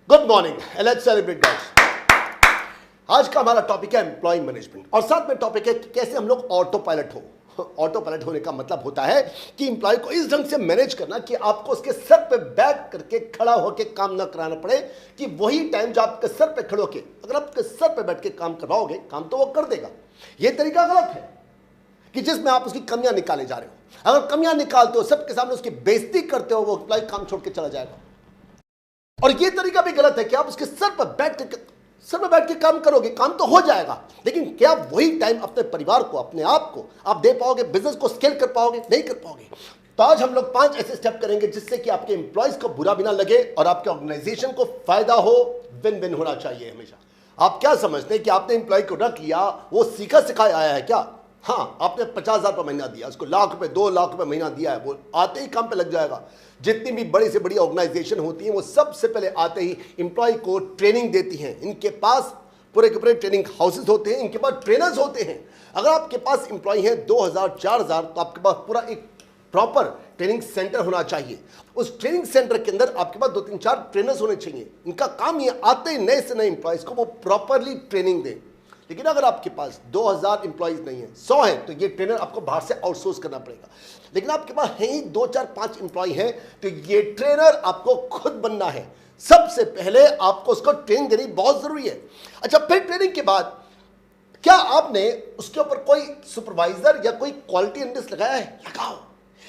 Good morning, let's celebrate guys. आज का हमारा टॉपिक है एम्प्लॉय मैनेजमेंट और साथ में टॉपिक है कि कैसे हम लोग ऑटो पायलट हो। ऑटो पायलट होने का मतलब होता है कि एम्प्लॉय को इस ढंग से मैनेज करना कि आपको उसके सर पे बैठ करके खड़ा होकर काम ना कराना पड़े, कि वही टाइम जो आपके सर पे खड़े होके अगर आपके सर पे बैठ के काम करवाओगे, काम तो वो कर देगा। ये तरीका गलत है कि जिसमें आप उसकी कमियां निकाले जा रहे हो। अगर कमियां निकालते हो, सबके सामने उसकी बेइज्जती करते हो, वो एम्प्लॉय काम छोड़ के चला जाएगा। और ये तरीका भी गलत है कि आप उसके सर पर बैठ के काम करोगे, काम तो हो जाएगा, लेकिन क्या वही टाइम अपने परिवार को, अपने आप को आप दे पाओगे, बिजनेस को स्केल कर पाओगे? नहीं कर पाओगे। तो आज हम लोग 5 ऐसे स्टेप करेंगे जिससे कि आपके एम्प्लॉयज को बुरा भी ना लगे और आपके ऑर्गेनाइजेशन को फायदा हो। विन विन होना चाहिए हमेशा। आप क्या समझते हैं कि आपने एम्प्लॉय को रख लिया, वो सीखा सिखाया आया है क्या? हाँ, आपने 50,000 रुपये महीना दिया, उसको लाख रुपए 2 लाख रुपए महीना दिया है, वो आते ही काम पे लग जाएगा। जितनी भी बड़ी से बड़ी ऑर्गेनाइजेशन होती है वो सबसे पहले आते ही एम्प्लॉय को ट्रेनिंग देती हैं। इनके पास पूरे के पूरे ट्रेनिंग हाउसेज होते हैं, इनके पास ट्रेनर्स होते हैं। अगर आपके पास एम्प्लॉय हैं 2,000 4,000 तो आपके पास पूरा एक प्रॉपर ट्रेनिंग सेंटर होना चाहिए। उस ट्रेनिंग सेंटर के अंदर आपके पास 2-3-4 ट्रेनर्स होने चाहिए। इनका काम ये आते ही नए से नए एम्प्लॉयज को वो प्रॉपरली ट्रेनिंग दें। लेकिन अगर आपके पास 2,000 एम्प्लॉयज नहीं है, 100 है, तो ये ट्रेनर आपको बाहर से आउटसोर्स करना पड़ेगा। लेकिन आपके पास है ही 2 4 5 एम्प्लॉय हैं, तो ये ट्रेनर आपको खुद बनना है। सबसे पहले आपको उसको ट्रेनिंग देनी बहुत जरूरी है। अच्छा, फिर ट्रेनिंग के बाद क्या आपने उसके ऊपर कोई सुपरवाइजर या कोई क्वालिटी एनालिस्ट लगाया है? लगाओ।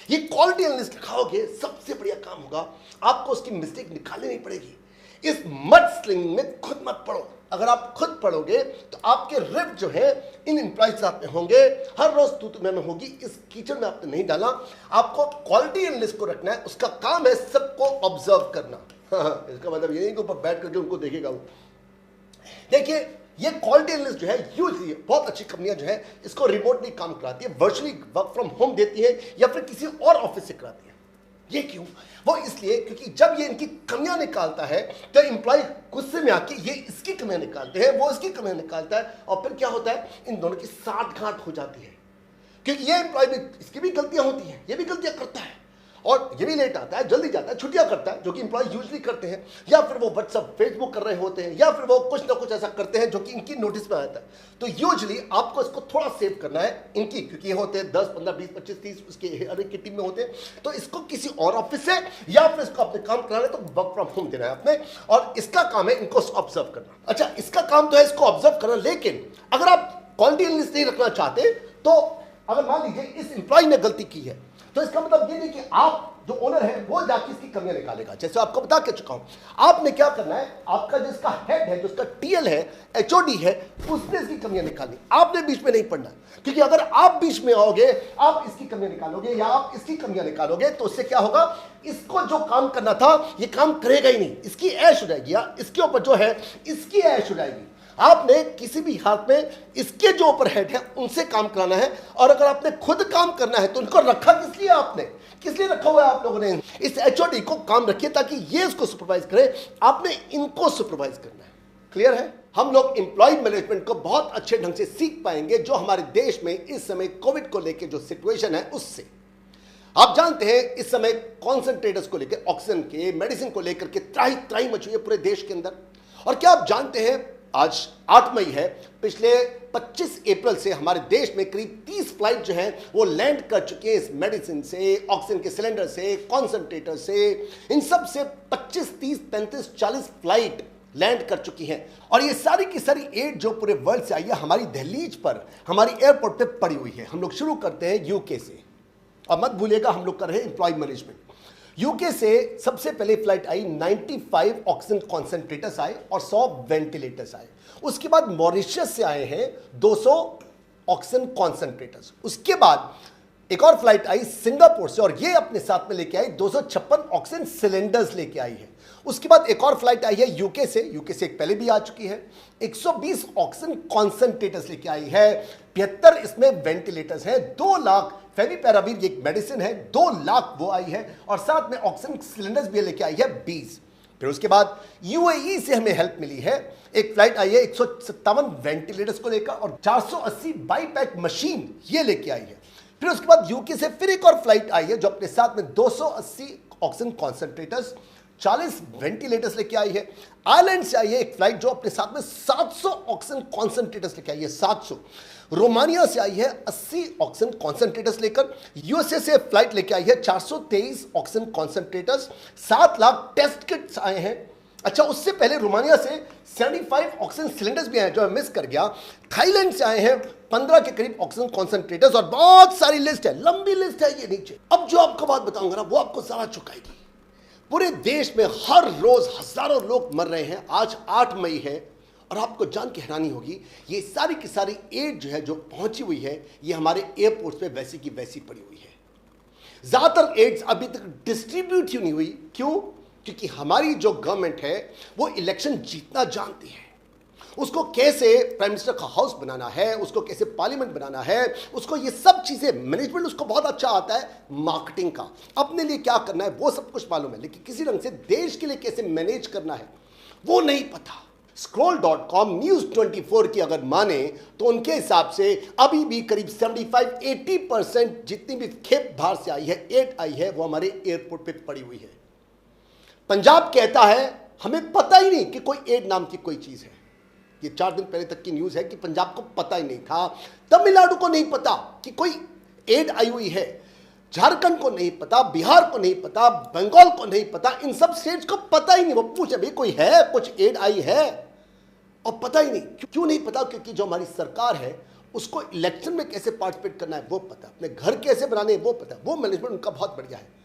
ये क्वालिटी एनालिस्ट लगाओगे, सबसे बढ़िया काम होगा, आपको उसकी मिस्टेक निकालनी नहीं पड़ेगी। इस मड स्लिंग में खुद मत पड़ो। अगर आप खुद पढ़ोगे तो आपके रिप जो है इन एम्प्लॉय साथ में होंगे, हर रोज तू में होगी। इस कीचड़ में आपने नहीं डाला। आपको क्वालिटी एनालिस्ट को रखना है, उसका काम है सबको ऑब्जर्व करना। इसका मतलब ये नहीं कि ऊपर बैठ करके उनको देखेगा वो। देखिए, ये क्वालिटी एनालिस्ट जो है यूजली बहुत अच्छी कंपनियां जो है इसको रिमोटली काम कराती है, वर्चुअली वर्क फ्रॉम होम देती है या फिर किसी और ऑफिस से कराती है। ये क्यों? वो इसलिए क्योंकि जब ये इनकी कमियां निकालता है तो एम्प्लॉय गुस्से में आके ये इसकी कमियां निकालते हैं, वो इसकी कमियां निकालता है, और फिर क्या होता है, इन दोनों की साठगांठ हो जाती है। क्योंकि ये एम्प्लॉय भी, इसकी भी गलतियां होती हैं, ये भी गलतियां करता है, और ये भी लेट आता है, जल्दी जाता है, छुट्टियां करता है, जो कि एम्प्लॉय यूजली करते हैं, या फिर वो व्हाट्सएप फेसबुक कर रहे होते हैं, या फिर वो कुछ ना कुछ ऐसा करते हैं जो कि इनकी नोटिस में आता है। तो यूजली आपको इसको थोड़ा सेव करना है इनकी, क्योंकि ये होते हैं 10 15 20 25 30 उसके हर एक की टीम में होते हैं। तो इसको किसी और ऑफिस से या फिर इसको अपने काम कराना है तो वर्क फ्रॉम होम देना है अपने, और इसका काम है इनको ऑब्जर्व करना। अच्छा, इसका काम तो है इसको ऑब्जर्व करना, लेकिन अगर आप क्वालिटी एनालिस्ट नहीं रखना चाहते तो अगर मान लीजिए इस एम्प्लॉय ने गलती की है, तो इसका मतलब ये नहीं कि आप जो ओनर है वो जाके इसकी कमियां निकालेगा। जैसे आपको बता के चुका हूं, आपने क्या करना है, आपका जिसका हेड है, जिसका टीएल है, एचओडी है, उसने इसकी कमियां निकालनी, आपने बीच में नहीं पड़ना। क्योंकि अगर आप बीच में आओगे, आप इसकी कमियां निकालोगे या आप इसकी कमियां निकालोगे, तो उससे क्या होगा, इसको जो काम करना था ये काम करेगा ही नहीं, इसकी ऐश हो जाएगी, या इसके ऊपर जो है इसकी ऐश हो जाएगी। आपने किसी भी हाथ में इसके जो ऊपर हेड है उनसे काम कराना है, और अगर आपने खुद काम करना है तो इनको रखा किस लिए, आपने किस लिए रखा हुआ है आप लोगों ने? इस एचओडी को काम रखिए ताकि ये इसको सुपरवाइज करे, आपने इनको सुपरवाइज करना है। क्लियर है? हम लोग एम्प्लॉय मैनेजमेंट को बहुत अच्छे ढंग से सीख पाएंगे जो हमारे देश में इस समय कोविड को लेकर जो सिचुएशन है उससे। आप जानते हैं इस समय कॉन्सेंट्रेटर्स को लेकर, ऑक्सीजन के, मेडिसिन को लेकर के त्राही त्राही मची है पूरे देश के अंदर। और क्या आप जानते हैं, आज 8 मई है, पिछले 25 अप्रैल से हमारे देश में करीब 30 फ्लाइट जो हैं वो लैंड कर चुके हैं इस मेडिसिन से, ऑक्सीजन के सिलेंडर से, कॉन्सेंट्रेटर से, इन सब से 25 30 35 40 फ्लाइट लैंड कर चुकी हैं। और ये सारी की सारी एड जो पूरे वर्ल्ड से आई है हमारी दहलीज पर, हमारी एयरपोर्ट पे पड़ी हुई है। हम लोग शुरू करते हैं यूके से, और मत भूलिएगा हम लोग कर रहे हैं एम्प्लॉय मैनेजमेंट। यूके से सबसे पहले फ्लाइट आई, 95 ऑक्सीजन कॉन्सेंट्रेटर्स आए और 100 वेंटिलेटर्स आए। उसके बाद मॉरिशस से आए हैं 200 ऑक्सीजन कॉन्सेंट्रेटर्स। उसके बाद एक और फ्लाइट आई सिंगापुर से, और ये अपने साथ में लेके आई 256 ऑक्सीजन सिलेंडर्स लेके आई है। उसके बाद एक और फ्लाइट आई है यूके से एक पहले भी आ चुकी है, 120 ऑक्सीजन कॉन्सेंट्रेटर्स लेके आई है, 75 इसमें वेंटिलेटर्स हैं, 2 लाख फेविपिराविर एक मेडिसिन है, 2 लाख वो आई है, और साथ में ऑक्सीजन सिलेंडर्स भी लेके आई है 20। फिर उसके बाद यूएई से हमें हेल्प मिली है, एक फ्लाइट आई है 157 वेंटिलेटर्स को लेकर और 480 बाईपैक मशीन ये लेके आई है। फिर उसके बाद यूके से फिर एक और फ्लाइट आई है जो अपने साथ में 280 ऑक्सीजन कॉन्सेंट्रेटर्स, 40 वेंटिलेटर्स लेके आई है। आयरलैंड से आई है एक फ्लाइट जो अपने साथ में 700 ऑक्सीजन कॉन्सेंट्रेटर्स लेके आई है, 700। रोमानिया से आई है 80 ऑक्सीजन कॉन्सेंट्रेटर्स लेकर। यूएसए से फ्लाइट लेके आई है 423 oxygen concentrators. 7 lakh test kits आए हैं। अच्छा, उससे पहले रोमानिया से 75 ऑक्सीजन सिलेंडर्स भी आए जो मैं मिस कर गया। थाईलैंड से आए हैं 15 के करीब ऑक्सीजन कॉन्सेंट्रेटर्स और बहुत सारी लिस्ट है, लंबी लिस्ट है ये नीचे। अब जो आपको बात बताऊंगा ना वो आपको जरा चुकाएगी। पूरे देश में हर रोज हजारों लोग मर रहे हैं। आज 8 मई है और आपको जान के हैरानी होगी ये सारी की सारी एड जो है जो पहुंची हुई है ये हमारे एयरपोर्ट पे वैसी की वैसी पड़ी हुई है। ज्यादातर एड्स अभी तक डिस्ट्रीब्यूट ही नहीं हुई। क्यों? क्योंकि हमारी जो गवर्नमेंट है वो इलेक्शन जीतना जानती है। उसको कैसे प्राइम मिनिस्टर का हाउस बनाना है, उसको कैसे पार्लियामेंट बनाना है, उसको ये सब चीजें मैनेजमेंट उसको बहुत अच्छा आता है। मार्केटिंग का अपने लिए क्या करना है वो सब कुछ मालूम है, लेकिन किसी ढंग से देश के लिए कैसे मैनेज करना है वो नहीं पता। Scroll.com न्यूज 24 की अगर माने तो उनके हिसाब से अभी भी करीब 75-80% जितनी भी खेप बाहर से आई है, एड आई है, वो हमारे एयरपोर्ट पे पड़ी हुई है। पंजाब कहता है हमें पता ही नहीं कि कोई एड नाम की कोई चीज है। ये 4 दिन पहले तक की न्यूज है कि पंजाब को पता ही नहीं था। तमिलनाडु को नहीं पता कि कोई एड आई हुई है। झारखंड को नहीं पता, बिहार को नहीं पता, बंगाल को नहीं पता, इन सब स्टेट्स को पता ही नहीं। वो पूछे भाई कोई है, कुछ एड आई है, और पता ही नहीं। क्यों नहीं पता? क्योंकि जो हमारी सरकार है उसको इलेक्शन में कैसे पार्टिसिपेट करना है वो पता, अपने घर कैसे बनाने हैं वो पता, वो मैनेजमेंट उनका बहुत बढ़िया है।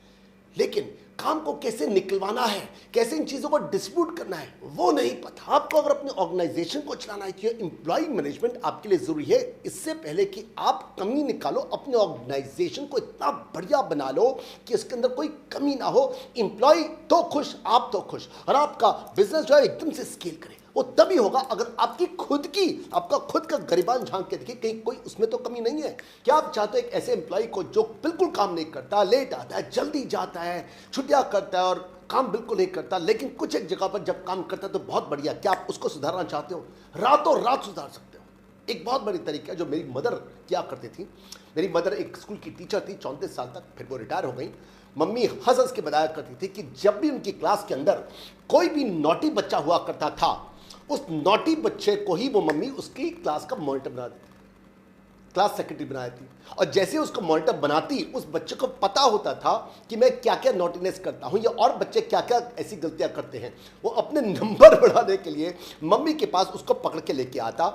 लेकिन काम को कैसे निकलवाना है, कैसे इन चीजों को डिस्ट्रीब्यूट करना है वो नहीं पता। आपको अगर अपने ऑर्गेनाइजेशन को चलाना है तो एम्प्लॉय मैनेजमेंट आपके लिए जरूरी है। इससे पहले कि आप कमी निकालो, अपने ऑर्गेनाइजेशन को इतना बढ़िया बना लो कि इसके अंदर कोई कमी ना हो। एम्प्लॉय तो खुश, आप तो खुश, और आपका बिजनेस जो है एकदम से स्केल करे। वो तभी होगा अगर आपकी आपका खुद का गरिबान झांक के देखिए कहीं कोई उसमें तो कमी नहीं है। क्या आप चाहते हैं एक ऐसे एम्प्लॉय को जो बिल्कुल काम नहीं करता, लेट आता है, जल्दी जाता है, छुट्टियां करता है और काम बिल्कुल नहीं करता, लेकिन कुछ एक जगह पर जब काम करता है तो बहुत बढ़िया, क्या आप उसको सुधारना चाहते हो? रातों रात सुधार सकते हो। एक बहुत बड़ी तरीका है जो मेरी मदर क्या करती थी। मेरी मदर एक स्कूल की टीचर थी 34 साल तक, फिर वो रिटायर हो गई। मम्मी हंस हंस के बताया करती थी कि जब भी उनकी क्लास के अंदर कोई भी नॉटी बच्चा हुआ करता था, उस नॉटी बच्चे को ही वो मम्मी उसकी क्लास का मॉनिटर बना देती, क्लास सेक्रेटरी बनाई थी। और जैसे उसको मॉनिटर बनाती, उस बच्चे को पता होता था कि मैं क्या क्या नॉटीनेस करता हूं या और बच्चे क्या क्या ऐसी गलतियां करते हैं। वो अपने नंबर बढ़ाने के लिए मम्मी के पास उसको पकड़ के लेके आता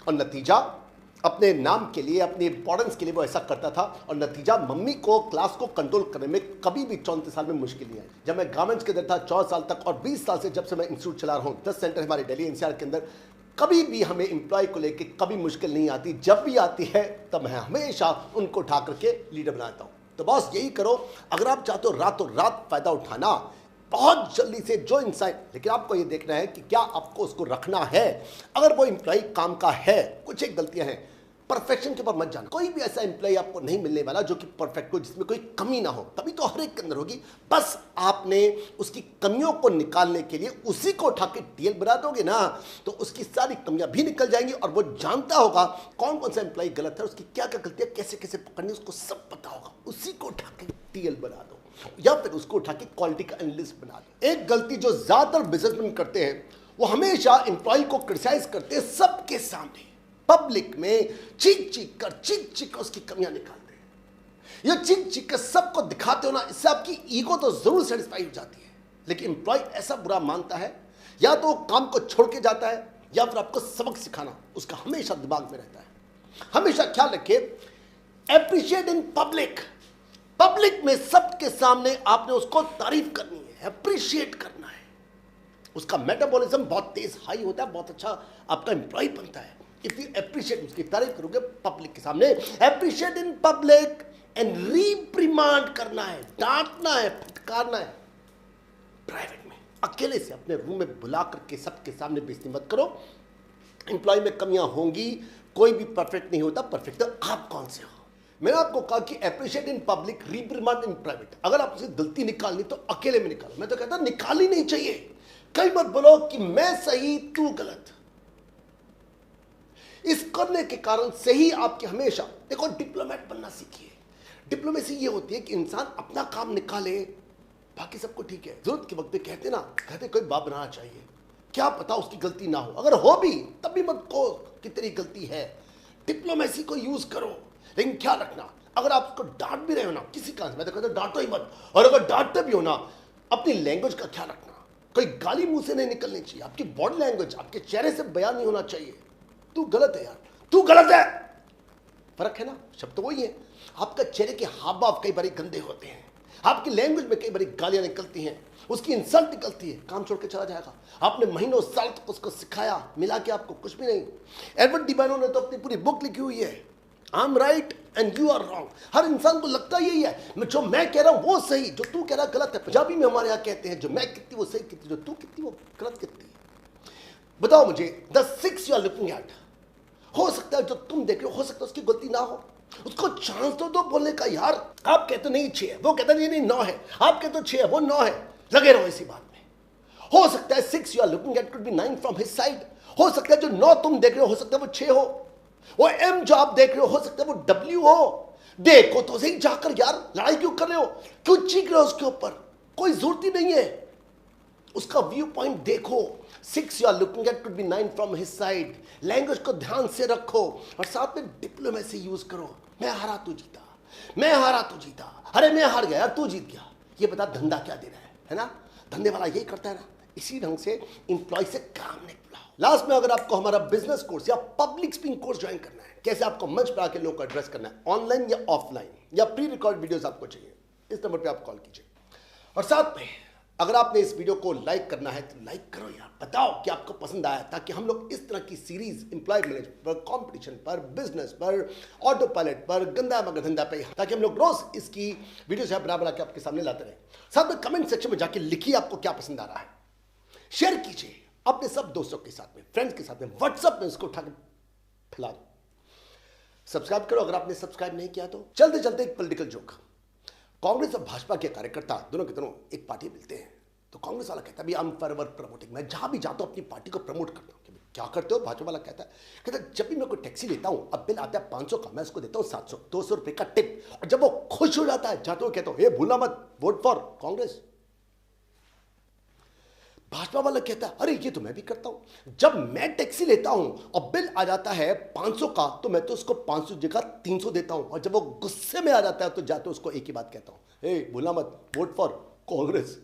और नतीजा अपने नाम के लिए, अपने इंपॉर्टेंस के लिए वो ऐसा करता था। और नतीजा मम्मी को क्लास को कंट्रोल करने में कभी भी 34 साल में मुश्किल नहीं आई। जब मैं गारमेंट्स के अंदर था 14 साल तक, और 20 साल से जब से मैं इंस्टीट्यूट चला रहा हूँ, 10 सेंटर हमारे दिल्ली एनसीआर के अंदर, कभी भी हमें एम्प्लॉय को लेके कभी मुश्किल नहीं आती। जब भी आती है तब मैं हमेशा उनको उठा करके लीडर बनाता हूँ। तो बस यही करो अगर आप चाहते हो रातों रात फायदा उठाना बहुत जल्दी से जो इंसान, लेकिन आपको ये देखना है कि क्या आपको उसको रखना है। अगर वो एम्प्लॉय काम का है, कुछ एक गलतियां हैं, परफेक्शन के ऊपर मत जाना। कोई भी ऐसा एम्प्लॉय आपको नहीं मिलने वाला जो कि परफेक्ट हो, जिसमें कोई कमी ना हो, तभी तो हर एक के अंदर होगी। बस आपने उसकी कमियों को निकालने के लिए उसी को उठा के टीएल बना दोगे ना, तो उसकी सारी कमियां भी निकल जाएंगी और वो जानता होगा कौन कौन सा एम्प्लॉय गलत है, उसकी क्या क्या गलतियां कैसे कैसे पकड़नी, उसको सब पता होगा। उसी को उठा के टीएल बना दो या फिर उसको उठा के क्वालिटी का एनालिस्ट बना दो। एक गलती जो ज्यादातर बिजनेसमैन करते हैं, वो हमेशा एम्प्लॉय को क्रिटिसाइज करते हैं सबके सामने, पब्लिक में चीख चीख कर उसकी कमियां निकालते हैं। ये चीख चीख कर सबको दिखाते हो ना, इससे आपकी ईगो तो जरूर सेटिस्फाई हो जाती है, लेकिन एम्प्लॉय ऐसा बुरा मानता है, या तो काम को छोड़ के जाता है या फिर आपको सबक सिखाना उसका हमेशा दिमाग में रहता है। हमेशा ख्याल रखिए, एप्रिशिएट इन पब्लिक। पब्लिक में सबके सामने आपने उसको तारीफ करनी है, एप्रिशिएट करना है। उसका मेटाबॉलिज्म बहुत तेज हाई होता है, बहुत अच्छा आपका एम्प्लॉय बनता है। इफ यू एप्रिशिएट, उसकी तारीफ करोगे पब्लिक के सामने। एप्रिशिएट इन पब्लिक एंड रिप्रिमांड करना है, डांटना है, फटकारना है। प्राइवेट में अकेले से अपने रूम में बुला करके सबके सामने बेइज्जती मत करो। एम्प्लॉय में कमियां होंगी, कोई भी परफेक्ट नहीं होता, परफेक्ट तो आप कौन से हो। मैंने आपको कहा कि appreciate in public, reprimand in private. अगर आप उसे गलती निकालनी तो अकेले में निकालो। मैं तो कहता निकालनी नहीं चाहिए। कई मत बोलो कि मैं सही तू गलत। इस करने के कारण से ही आपके हमेशा, देखो, डिप्लोमेट बनना सीखिए। डिप्लोमेसी ये होती है कि इंसान अपना काम निकाले बाकी सबको ठीक है। जरूरत के वक्त पे कहते कोई बाप बनाना चाहिए, क्या पता उसकी गलती ना हो, अगर हो भी तब भी मत कहो कि तेरी गलती है। डिप्लोमेसी को यूज करो, लेकिन क्या रखना, अगर आप उसको डांट भी रहे हो ना किसी कारण से, मैं तो कहता हूं डांटो ही मत, और अगर डांटते भी हो ना अपनी लैंग्वेज का ख्याल रखना। कोई गाली मुंह से नहीं निकलनी चाहिए, आपकी बॉडी लैंग्वेज आपके चेहरे से बयान नहीं होना चाहिए। तू गलत है यार, तू गलत है, फर्क है ना, शब्द तो वही है। आपका चेहरे के हाव भाव कई बार गंदे होते हैं, आपकी लैंग्वेज में कई बार गालियां निकलती हैं, उसकी इंसल्ट निकलती है, काम छोड़ के चला जाएगा। आपने महीनों साल तक उसको सिखाया, मिला के आपको कुछ भी नहीं। एडवर्ड डिबानो ने तो अपनी पूरी बुक लिखी हुई है, I am right and you are wrong. हर इंसान को लगता यही है, जो मैं कह रहा हूं वो सही, जो तू कह रहा गलत है। पंजाबी में हमारे यहाँ कहते हैं जो मैं कितनी वो सही कितनी, जो तू कितनी वो गलत कितनी। बताओ मुझे, the six you are looking at, हो सकता है जो तुम देख रहे हो सकता है उसकी गलती ना हो, उसको चांस तो दो बोलने का यार। आप कहते नहीं 6 है, वो कहता नहीं 9 है, आप कहते 6 है, वो 9 है, लगे रहो इसी बात में। हो सकता है 6 you are looking at could be 9 from his side, हो सकता है जो 9 तुम देख रहे हो सकता है वो 6 हो, वो M जो आप देख रहे हो सकता है वो W हो। देखो तो सही जाकर यार, लड़ाई क्यों कर रहे हो, क्यों चीख रहे हो उसके ऊपर, कोई जरूरत ही नहीं है। उसका व्यू पॉइंट देखो, 6 you are looking at could be 9 from his side. Language को ध्यान से रखो और साथ में डिप्लोमेसी यूज करो। मैं हारा तू जीता, मैं हारा तू जीता, अरे मैं हार गया तू जीत गया, ये बता धंधा क्या दे रहा है ना। धंधे वाला यही करता है ना, इसी ढंग से इंप्लॉय से काम नहीं बुलाओ। लास्ट में अगर आपको हमारा बिजनेस कोर्स या पब्लिक स्पीकिंग कोर्स ज्वाइन करना है, कैसे आपको मंच पर आके लोगों को एड्रेस करना है, ऑनलाइन या ऑफलाइन, या प्री रिकॉर्ड वीडियोस आपको चाहिए, इस नंबर पे आप कॉल कीजिए। और साथ में अगर आपने इस वीडियो को लाइक करना है तो लाइक करो यार, बताओ कि आपको पसंद आया, ताकि हम लोग इस तरह की सीरीज एम्प्लॉय मैनेजमेंट पर, कंपटीशन पर, बिजनेस पर, ऑटो पायलट पर, गंदा मगर धंधा पे, ताकि हम लोग रोज इसकी वीडियो से बना के आपके सामने लाते रहे। साथ में कमेंट सेक्शन में जाके लिखिए आपको क्या पसंद आ रहा है, शेयर कीजिए अपने सब दोस्तों के साथ में, फ्रेंड्स के साथ में, व्हाट्सएप में इसको उठा के फैला दो। सब्सक्राइब करो अगर आपने सब्सक्राइब नहीं किया तो। चलते चलते एक पॉलिटिकल जोक, कांग्रेस और भाजपा के कार्यकर्ता दोनों के दोनों एक पार्टी मिलते हैं, तो कांग्रेस वाला कहता है आई एम फॉरएवर प्रमोटिंग, मैं जहां भी जाता हूं अपनी पार्टी को प्रमोट करता हूं। क्या करते हो, भाजपा वाला कहता है जब भी मैं कोई टैक्सी लेता हूं, अब बिल आता है 500 का, मैं उसको देता हूं 700, 200 रुपए का टिप, और जब वो खुश हो जाता है जाते हुए कहता हूं ये भूलना मत वोट फॉर कांग्रेस। भाजपा वाला कहता है अरे ये तो मैं भी करता हूं, जब मैं टैक्सी लेता हूं और बिल आ जाता है 500 का, तो मैं तो उसको 500 जगह 300 देता हूं, और जब वो गुस्से में आ जाता है तो जाते उसको एक ही बात कहता हूं, ए भूलना मत वोट फॉर कांग्रेस।